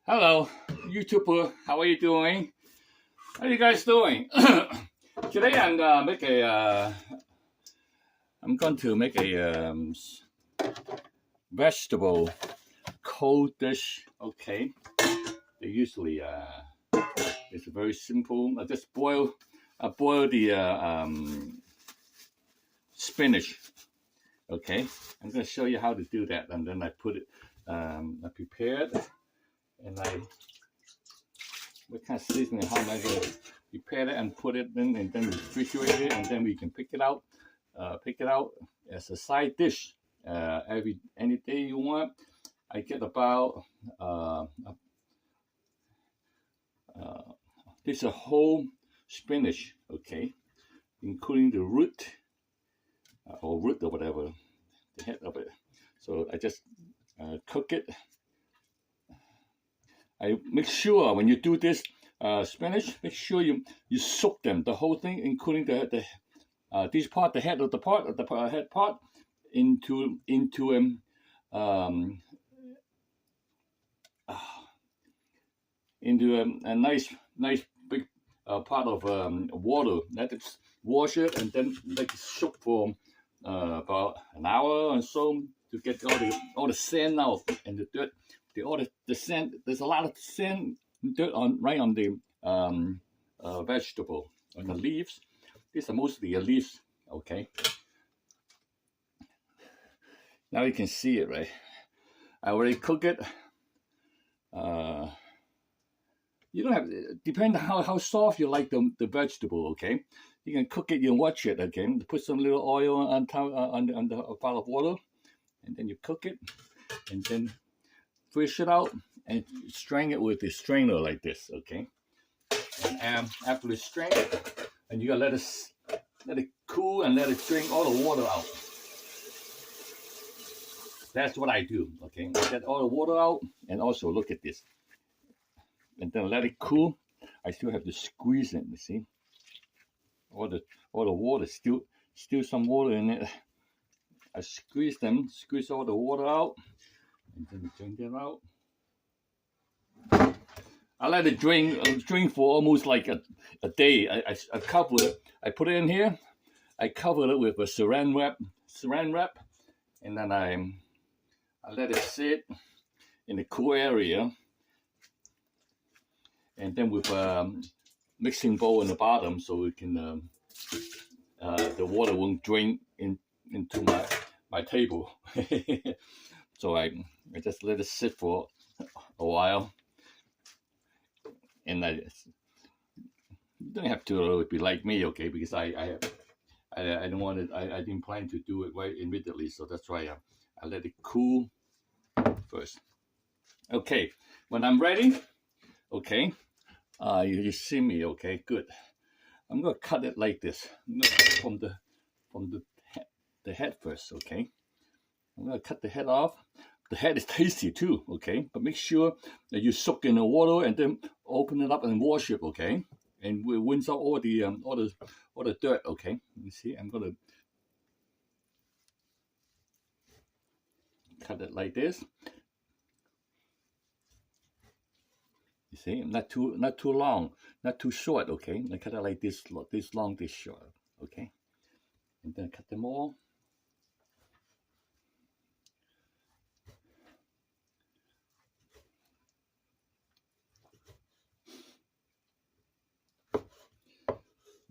Hello, YouTuber. How are you doing? How are you guys doing? Today I'm going to make a vegetable cold dish. Okay, they usually it's very simple. I just boil the spinach. Okay, I'm going to show you how to do that, and then I put it. I prepared. And what kind of seasoning, how am I going to prepare it and put it in, and then refrigerate it, and then we can pick it out as a side dish any day you want. I get about this is a whole spinach, okay, including the root or whatever, the head of it. So I just cook it. I make sure when you do this spinach, make sure you soak them, the whole thing, including this part, the head of the part, head part, into a nice big pot of water. Let it wash it, and then let it soak for about an hour or so to get all the sand out and the dirt. The sand, there's a lot of sand and dirt right on the vegetable, on the leaves. These are mostly the leaves, okay? Now you can see it, right? I already cook it. You don't have, depend on how soft you like the vegetable, okay? You can cook it, you can watch it, okay? Put some little oil on top, on the pot of water, and then you cook it, and then fish it out and strain it with a strainer like this, okay? And after you strain it, and you gotta let it cool and let it drain all the water out. That's what I do, okay? Get all the water out, and also look at this. And then let it cool. I still have to squeeze it, you see? All the water, still some water in it. I squeeze all the water out. And then drain them out. I let it drain for almost like a day. I cover it. I put it in here. I cover it with a saran wrap, and then I let it sit in a cool area. And then with a mixing bowl in the bottom, so it can the water won't drain into my table. So I just let it sit for a while, and you don't have to be like me, okay? Because I don't want it. I didn't plan to do it right immediately, so that's why I let it cool first. Okay, when I'm ready, okay, you see me, okay? Good. I'm gonna cut it like this. I'm gonna cut from the head first, okay? I'm gonna cut the head off. The head is tasty too, okay? But make sure that you soak in the water and then open it up and wash it, okay? And we rinse out all the dirt, okay? You see, I'm gonna cut it like this. You see, not too long, not too short, okay? I cut it like this long, this short, okay? And then cut them all.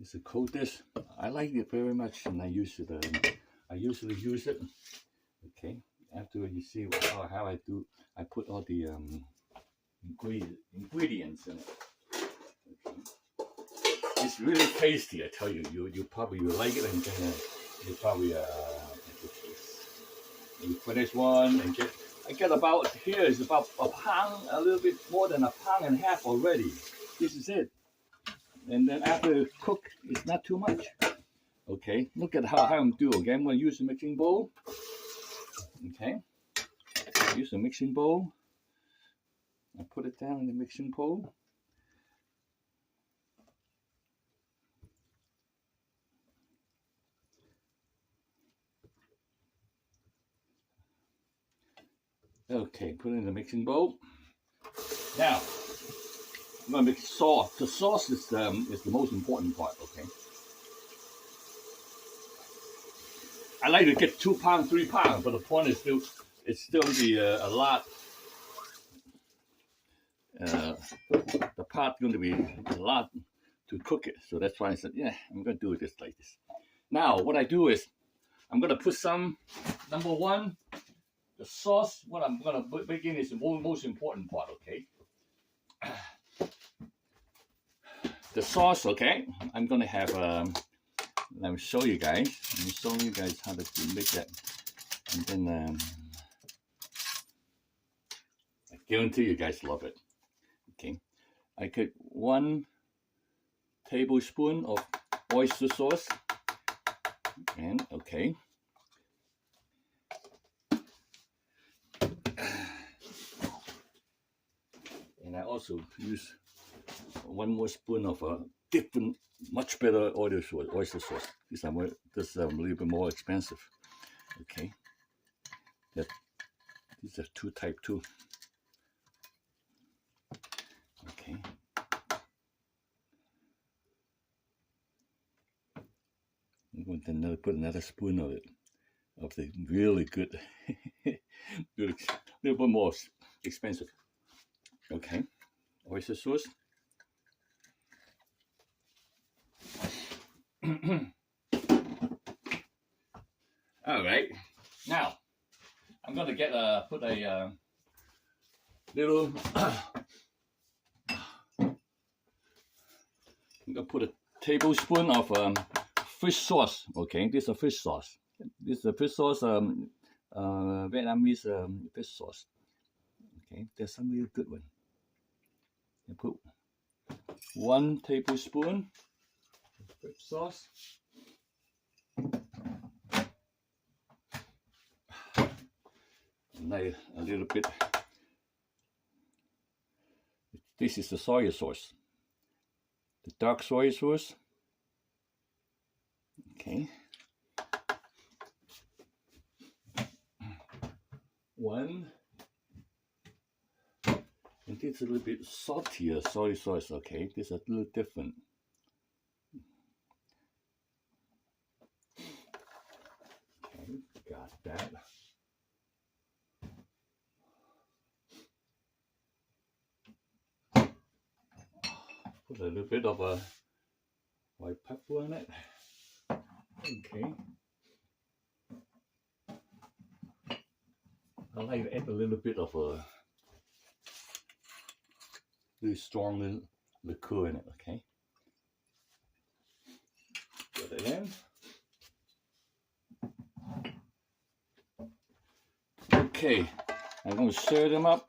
It's a cold dish. I like it very much, and I usually use it. Okay, after you see how I do, I put all the ingredients in it. Okay. It's really tasty. I tell you, you probably will like it, and then you probably you finish one and I get about here is about a pound, a little bit more than a pound and a half already. This is it. And then after you cook, it's not too much. Okay, look at how I'm doing. Okay, I'm going to use a mixing bowl. Okay, use a mixing bowl. I put it down in the mixing bowl. Okay, put it in the mixing bowl. Now, I'm gonna make sauce. The sauce is the most important part, okay? I like to get 2 pounds, 3 pounds, but the point is it's still be a lot. The part going to be a lot to cook it, so that's why I said, yeah, I'm gonna do this like this. Now, what I do is I'm gonna put some. Number one, the sauce. What I'm gonna begin is the most important part, okay? The sauce, okay? I'm gonna have. Let me show you guys. Let me show you guys how to make that, and then I guarantee you guys love it. Okay, I get 1 tablespoon of oyster sauce, and okay. And I also use 1 more spoon of a different, much better oyster sauce. This is a little bit more expensive. Okay, these are 2 type 2. Okay. I'm going to put another spoon of it, of the really good, a little bit more expensive. Okay, oyster sauce. All right, now I'm gonna put a little. I'm gonna put a tablespoon of fish sauce. Okay, this is a fish sauce. This is a fish sauce. Vietnamese fish sauce. Okay, there's some really good one. I put 1 tablespoon of fish sauce. And a little bit. This is the soy sauce. The dark soy sauce. Okay. 1. And this is a little bit saltier soy sauce. Okay, this is a little different. Okay, got that. Put a little bit of a white pepper in it. Okay. I like to add a little bit of a really strong liqueur in it. Okay. Put it in. Okay, I'm going to stir them up.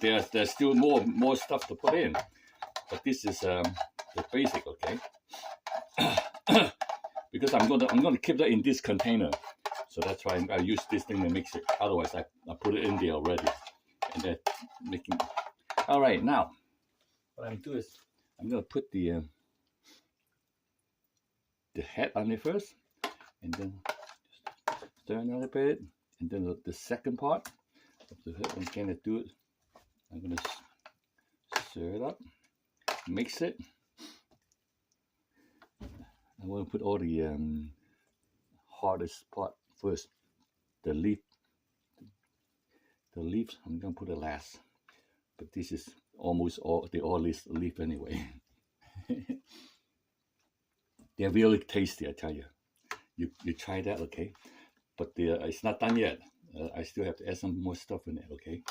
There's still more stuff to put in, but this is the basic, okay? Because I'm gonna keep that in this container, so that's why I use this thing to mix it. Otherwise, I put it in there already, and then making. All right, now what I'm doing is I'm gonna put the head on it first, and then stir another bit, and then the second part of the head. I'm gonna do it. I'm gonna stir it up, mix it. I want to put all the hardest part first. The leaf. The leaves I'm gonna put it last, but this is almost all leaf anyway. They're really tasty, I tell you. You try that, okay? But it's not done yet. I still have to add some more stuff in it, okay?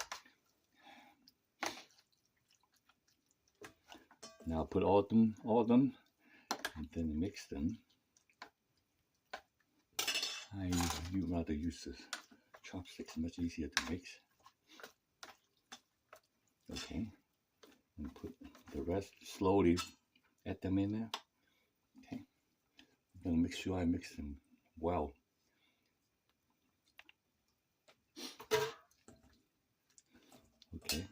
Now put all of them, and then mix them. You rather use the chopsticks, much easier to mix. Okay, and put the rest slowly, add them in there. Okay, I'm gonna make sure I mix them well. Okay.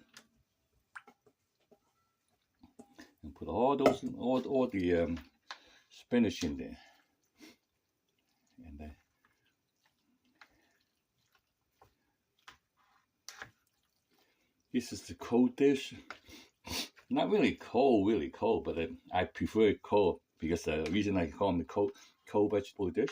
And put all the spinach in there, and This is the cold dish. Not really cold, but I prefer it cold because the reason I call them the cold vegetable dish.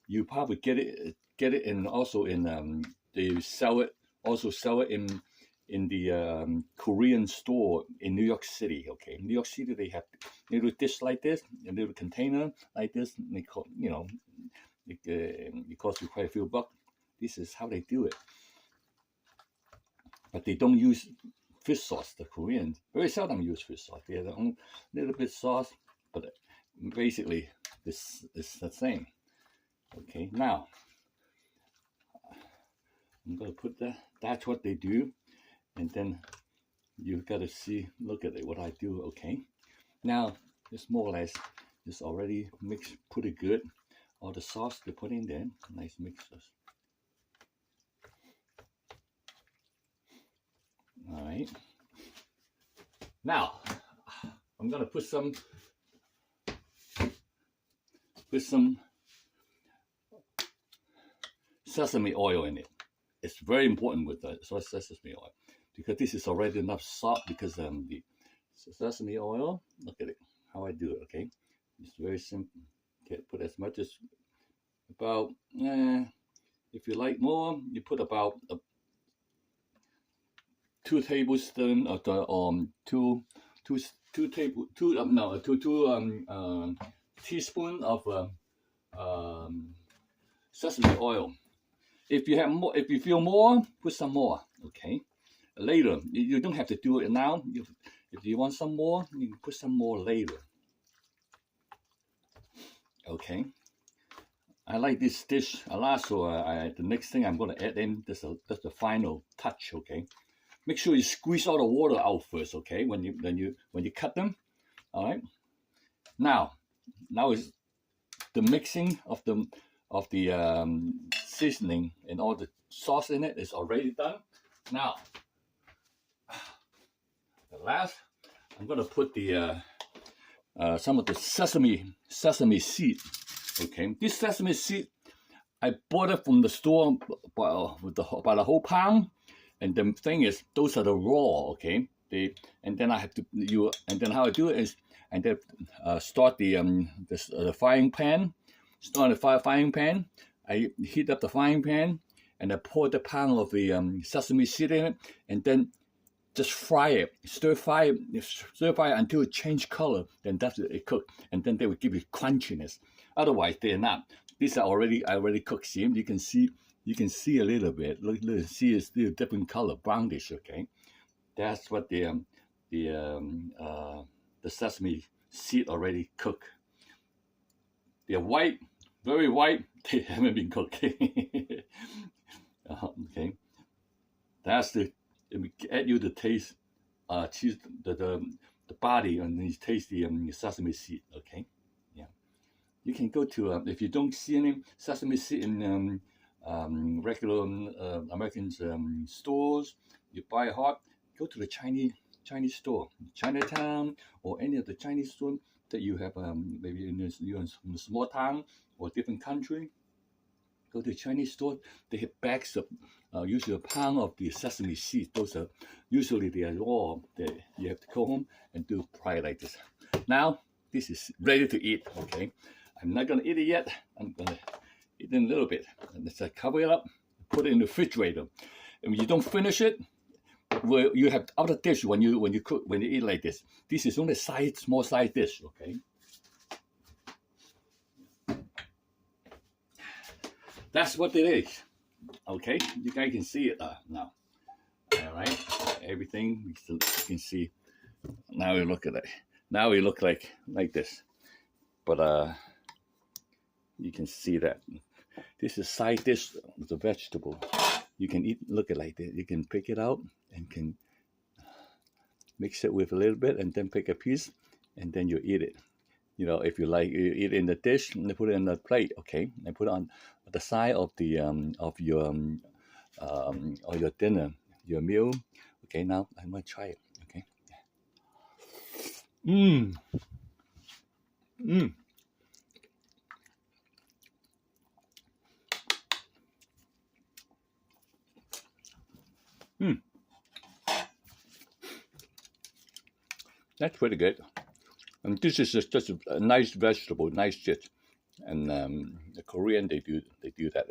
You probably get it in also in they sell it in the Korean store in New York City. Okay, in New York City they have a little dish like this, a little container like this. And they call it costs you quite a few bucks. This is how they do it, but they don't use fish sauce. The Koreans very seldom use fish sauce. They have their own little bit sauce, but basically this is the same. Okay, now I'm gonna put that. That's what they do, and then you've got to see. Look at it. What I do. Okay, now it's more or less. It's already mixed pretty good. All the sauce they put in there. Nice mixes. All right. Now I'm gonna put some sesame oil in it. It's very important with the sesame oil because this is already enough salt because the sesame oil. Look at it. How I do it. Okay, it's very simple. Okay, put as much as about. If you like more, you put about 2 tablespoons of the two teaspoon of sesame oil. If you have more, if you feel more, put some more. Okay. Later, you don't have to do it now. If you want some more, you can put some more later. Okay. I like this dish a lot, so the next thing I'm going to add in, that's the final touch. Okay. Make sure you squeeze all the water out first. Okay. When you cut them. All right. Now is the mixing of the seasoning and all the sauce in it is already done. Now, the last, I'm gonna put the some of the sesame seed. Okay, this sesame seed, I bought it from the store by the whole pound. And the thing is, those are the raw. Okay, and then I have to and then how I do it is, and then start the frying pan. Start the frying pan. I heat up the frying pan and I pour the pound of the sesame seed in it, and then just fry it, stir fry it until it changes color. Then that's it cooked, and then they will give you crunchiness. Otherwise, they're not. These are already cooked. See, you can see a little bit. Look, see, it's still different color, brownish. Okay, that's what the sesame seed already cooked. They're white, very white. They haven't been cooked. Okay, that's the. It will add you the taste, choose the body, and then you taste the sesame seed. Okay, yeah. You can go to if you don't see any sesame seed in regular American stores, you buy it hot. Go to the Chinese store, Chinatown, or any of the Chinese store that you have, maybe you're in a small town or a different country. Go to the Chinese store. They have bags of usually a pound of the sesame seeds. Those are usually they are raw. You have to go home and do fry like this. Now this is ready to eat. Okay, I'm not gonna eat it yet. I'm gonna eat it in a little bit. And let's cover it up. Put it in the refrigerator. And when you don't finish it, well, you have other dish when you eat like this. This is only small side dish. Okay. That's what it is. Okay, you guys can see it now. All right, everything you can see. Now you look at it. Now it look like this, but you can see that this is side dish with a vegetable. You can eat. Look at it like this. You can pick it out and can mix it with a little bit, and then pick a piece, and then you eat it. You know, if you like, you eat it in the dish and put it in the plate. Okay, and put it on the side of the of your or your dinner, your meal. Okay, now I'm gonna try it. Okay. That's pretty good. And this is just a nice vegetable, nice dish. And the Korean they do that.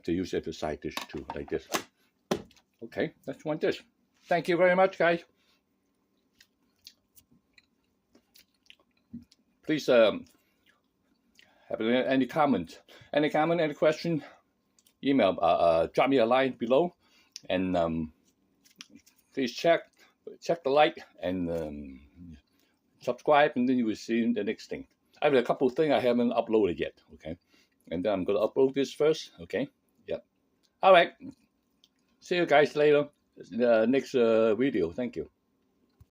They use it as a side dish too, like this. Okay, that's one dish. Thank you very much, guys. Please have any comment, any question, email, drop me a line below, and please check the like and subscribe, and then you will see the next thing. I have a couple of things I haven't uploaded yet, okay? And then I'm going to upload this first, okay? Yep. All right. See you guys later in the next video. Thank you.